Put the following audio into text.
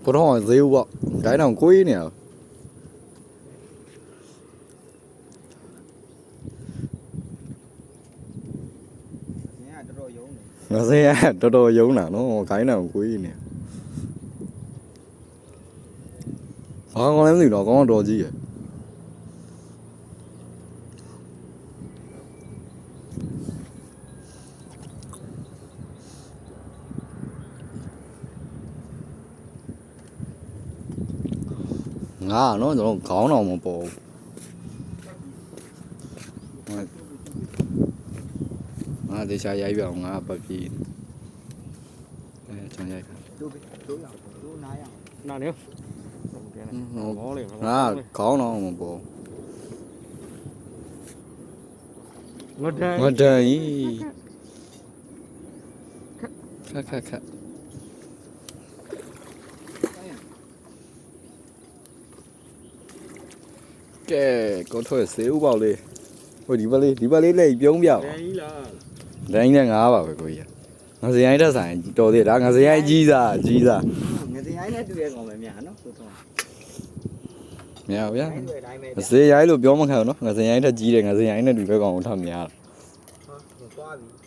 ဘတော်ကဈေးဦးပေါ့ဒိုင်းတောင်ကိုးနေရ ငါစေးရတော်တော်ယုံတာနော်ခိုင်းတာကိုကြီးနေဘာကောင်းလဲမသိတော့ကောင်းတော့ကြီးရငါနော်ကျွန်တော်ခေါင်းတော်မပေါ်ငါတေချာရိုက်ပြအောင်ငါပတ်ပြီးကျွန်တော်ရိုက်ခါ nào nữa ငါခေါင်းတော်မပေါ် ngọt đây ငါတန်ကြီးခက်ကကဲကောထွက်စေးဥပေါက်လေးဟိုဒီဘက်လေးလက်ပြုံးပြအောင် đây là ဒိုင်းနဲ့ငါးပါပဲကိုကြီးငါစရိုင်းတက်ဆိုင်တော်သေးဒါငါစရိုင်းကြီးစား người thì ấy đấy tụi còn mẹ nó tụi thôi မြောက်ဗျာ ấy người đây mẹ စရိုင်းလို့ပြောမခံဘူးနော်ငါစရိုင်းတက်ကြီးတယ်ငါစရိုင်းနဲ့တူပဲကောင်ကိုထပ်များ qua vì